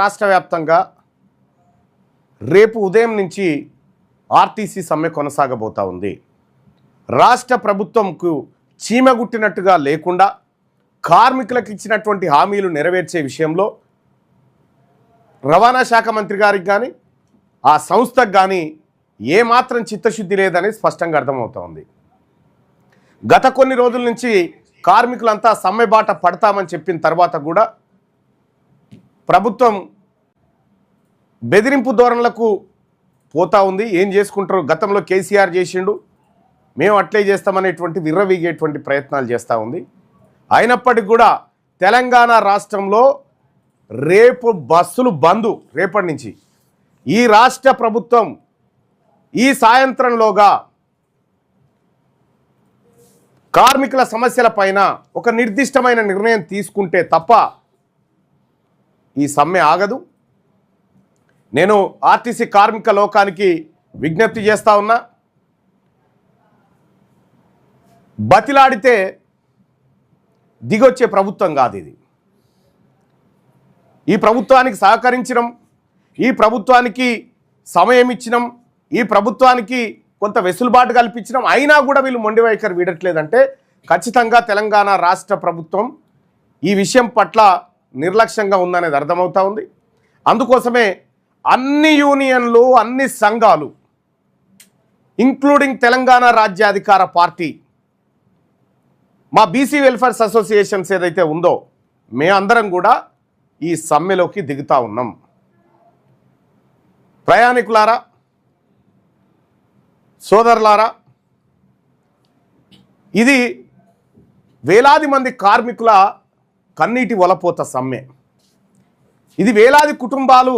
రాష్ట్ర వ్యాప్తంగా రేపు ఉదయం నుంచి ఆర్టీసీ సమ్మె కొనసాగబోతా ఉంది. రాష్ట్ర ప్రభుత్వంకు చీమగుట్టినట్టుగా లేకుండా కార్మికులకు ఇచ్చినటువంటి హామీలు నెరవేర్చే విషయంలో రవాణా శాఖ మంత్రి గారికి కానీ ఆ సంస్థకు కానీ ఏమాత్రం చిత్తశుద్ధి లేదని స్పష్టంగా అర్థమవుతా ఉంది. గత కొన్ని రోజుల నుంచి కార్మికులంతా సమ్మె బాట పడతామని చెప్పిన తర్వాత కూడా ప్రభుత్వం బెదిరింపు ధోరణులకు పోతా ఉంది. ఏం చేసుకుంటారు, గతంలో కేసీఆర్ చేసిండు, మేము అట్లే చేస్తామనేటువంటి విర్రవీగేటువంటి ప్రయత్నాలు చేస్తూ ఉంది. అయినప్పటికీ కూడా తెలంగాణ రాష్ట్రంలో రేపు బస్సులు బంద్. రేపటి నుంచి ఈ రాష్ట్ర ప్రభుత్వం ఈ సాయంత్రంలోగా కార్మికుల సమస్యల పైన ఒక నిర్దిష్టమైన నిర్ణయం తీసుకుంటే తప్ప ఈ సమ్మె ఆగదు. నేను ఆర్టీసీ కార్మిక లోకానికి విజ్ఞప్తి చేస్తా ఉన్నా, బతిలాడితే దిగొచ్చే ప్రభుత్వం కాదు ఇది. ఈ ప్రభుత్వానికి సహకరించడం, ఈ ప్రభుత్వానికి సమయం ఇచ్చినాం, ఈ ప్రభుత్వానికి కొంత వెసులుబాటు కల్పించడం, అయినా కూడా వీళ్ళు మొండి వైఖరి వీడట్లేదంటే ఖచ్చితంగా తెలంగాణ రాష్ట్ర ప్రభుత్వం ఈ విషయం పట్ల నిర్లక్ష్యంగా ఉందనేది అర్థమవుతా ఉంది. అందుకోసమే అన్ని యూనియన్లు, అన్ని సంఘాలు ఇంక్లూడింగ్ తెలంగాణ రాజ్యాధికార పార్టీ, మా బీసీ వెల్ఫేర్స్ అసోసియేషన్స్ ఏదైతే ఉందో మేమందరం కూడా ఈ సమ్మెలోకి దిగుతా ఉన్నాం. ప్రయాణికులారా, సోదరులారా, ఇది వేలాది మంది కార్మికుల కన్నీటి వలపోత సమ్మె. ఇది వేలాది కుటుంబాలు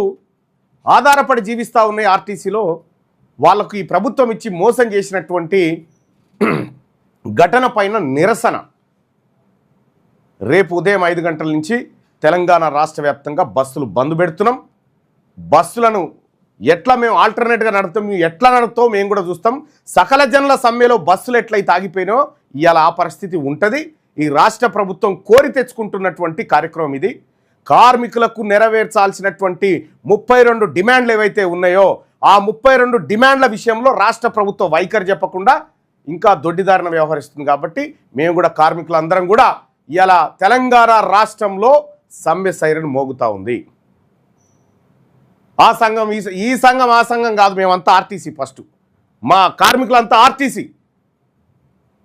ఆధారపడి జీవిస్తూ ఉన్నాయి ఆర్టీసీలో. వాళ్ళకు ఈ ప్రభుత్వం ఇచ్చి మోసం చేసినటువంటి ఘటన పైన నిరసన. రేపు ఉదయం 5 గంటల నుంచి తెలంగాణ రాష్ట్ర వ్యాప్తంగా బస్సులు బంద్ పెడుతున్నాం. బస్సులను ఎట్లా మేము ఆల్టర్నేట్గా నడుపుతాం, ఎట్లా నడుపుతాం మేము కూడా చూస్తాం. సకల జనుల సమ్మెలో బస్సులు ఎట్లయితే ఆగిపోయినో ఇవాళ ఆ పరిస్థితి ఉంటుంది. ఈ రాష్ట్ర ప్రభుత్వం కోరి తెచ్చుకుంటున్నటువంటి కార్యక్రమం ఇది. కార్మికులకు నెరవేర్చాల్సినటువంటి 32 డిమాండ్లు ఏవైతే ఉన్నాయో ఆ 32 డిమాండ్ల విషయంలో రాష్ట్ర ప్రభుత్వం వైఖరి చెప్పకుండా ఇంకా దొడ్డిదారిన వ్యవహరిస్తుంది. కాబట్టి మేము కూడా కార్మికులందరం కూడా ఇవాళ తెలంగాణ రాష్ట్రంలో సమ్మె సైరన్ మోగుతూ ఉంది. ఆ సంఘం ఈ సంఘం ఆ సంఘం కాదు, మేమంతా ఆర్టీసీ. ఫస్ట్ మా కార్మికులంతా ఆర్టీసీ.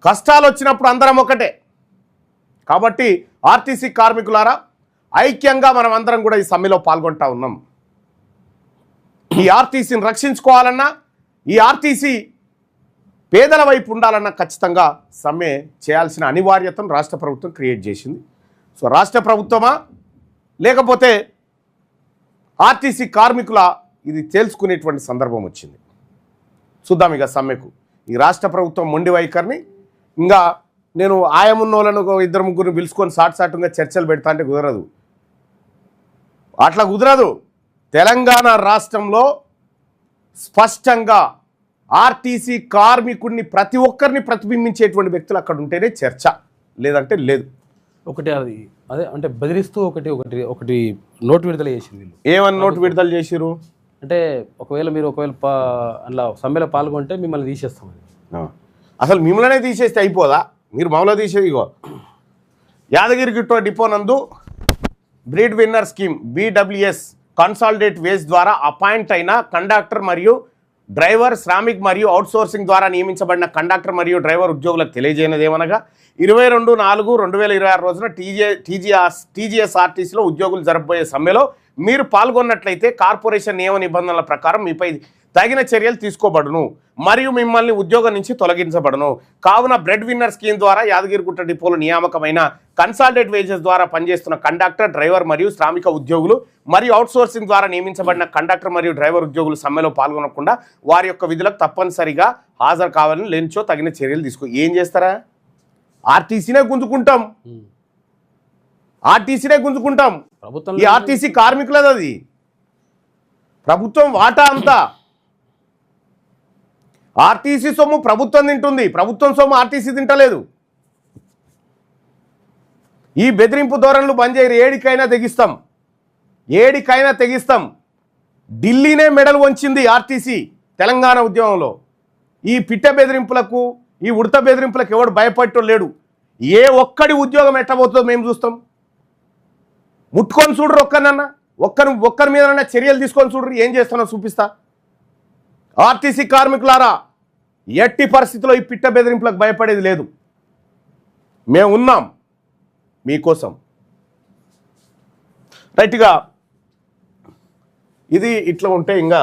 కష్టాలు వచ్చినప్పుడు అందరం ఒకటే. కాబట్టి ఆర్టీసీ కార్మికులారా, ఐక్యంగా మనం అందరం కూడా ఈ సమ్మెలో పాల్గొంటా ఉన్నాం. ఈ ఆర్టీసీని రక్షించుకోవాలన్నా, ఈ ఆర్టీసీ పేదల వైపు ఉండాలన్నా ఖచ్చితంగా సమ్మె చేయాల్సిన అనివార్యతను రాష్ట్ర ప్రభుత్వం క్రియేట్ చేసింది. సో రాష్ట్ర ప్రభుత్వమా లేకపోతే ఆర్టీసీ కార్మికుల, ఇది తేల్చుకునేటువంటి సందర్భం వచ్చింది. చూద్దాం ఇక సమ్మెకు ఈ రాష్ట్ర ప్రభుత్వం మొండి వైఖరిని. ఇంకా నేను ఆయమున్నోళ్ళను 2-3 పిలుచుకొని సాటుగా చర్చలు పెడతా అంటే కుదరదు, అట్లా కుదరదు. తెలంగాణ రాష్ట్రంలో స్పష్టంగా ఆర్టీసీ కార్మికుడిని ప్రతి ఒక్కరిని ప్రతిబింబించేటువంటి వ్యక్తులు అక్కడ ఉంటేనే చర్చ, లేదంటే లేదు. ఒకటి అది అదే అంటే బెదిరిస్తూ ఒకటి నోటు విడుదల చేసింది. ఏమని నోటు విడుదల చేసిరు అంటే మీరు అలా సమ్మెలో పాల్గొంటే మిమ్మల్ని తీసేస్తామని. అసలు మిమ్మల్నే తీసేస్తే అయిపోదా? మీరు మమ్మల్ని తీసేది. ఇగో యాదగిరి గుట్ట డిపో నందు breadwinner scheme BWS consolidate wage ద్వారా అపాయింట్ అయిన కండక్టర్ మరియు డ్రైవర్, శ్రామిక్ మరియు అవుట్సోర్సింగ్ ద్వారా నియమించబడిన కండక్టర్ మరియు డ్రైవర్ ఉద్యోగులకు తెలియజేయనది ఏమనగా 22/4/2026 రోజున TGSRTCలో ఉద్యోగులు జరపబోయే సమ్మెలో మీరు పాల్గొన్నట్లయితే కార్పొరేషన్ నియమ నిబంధనల ప్రకారం మీపై తగిన చర్యలు తీసుకోబడును మరియు మిమ్మల్ని ఉద్యోగం నుంచి తొలగించబడును. కావున బ్రెడ్ విన్నర్ స్కీమ్ ద్వారా యాదగిరిగుట్ట డిపోలో నియామకమైన కన్సాలిడేట్ వేజెస్ ద్వారా పనిచేస్తున్న కండక్టర్, డ్రైవర్ మరియు శ్రామిక ఉద్యోగులు మరియు అవుట్సోర్సింగ్ ద్వారా నియమించబడిన కండక్టర్ మరియు డ్రైవర్ ఉద్యోగులు సమ్మెలో పాల్గొనకుండా వారి యొక్క విధులకు తప్పనిసరిగా హాజరు కావాలని లేనిచో తగిన చర్యలు తీసుకో. ఏం చేస్తారా? ఆర్టీసీనే గుంజుకుంటాం, ఆర్టీసీనే గుంజుకుంటాం. ఈ ఆర్టీసీ కార్మికులది, అది ప్రభుత్వం వాటా అంతా. ఆర్టీసీ సొమ్ము ప్రభుత్వం తింటుంది, ప్రభుత్వం సొమ్ము ఆర్టీసీ తింటలేదు. ఈ బెదిరింపు ధోరణులు బంద్ చేయరు, ఏడికైనా తెగిస్తాం. ఏడికైనా తెగిస్తాం. ఢిల్లీనే మెడల్ వంచింది ఆర్టీసీ తెలంగాణ ఉద్యమంలో. ఈ పిట్ట బెదిరింపులకు, ఈ ఉడత బెదిరింపులకు ఎవడు భయపడటం లేడు. ఏ ఒక్కడి ఉద్యోగం ఎట్టబోతుందో మేము చూస్తాం. ముట్టుకొని చూడరు ఒక్కరినన్నా, ఒక్కరి మీదనన్నా చర్యలు తీసుకొని చూడరు. ఏం చేస్తానో చూపిస్తా. ఆర్టీసీ కార్మికులారా, ఎట్టి పరిస్థితుల్లో ఈ పిట్ట బెదిరింపులకు భయపడేది లేదు. మేము ఉన్నాం మీకోసం. రైట్గా ఇది ఇట్లా ఉంటే ఇంకా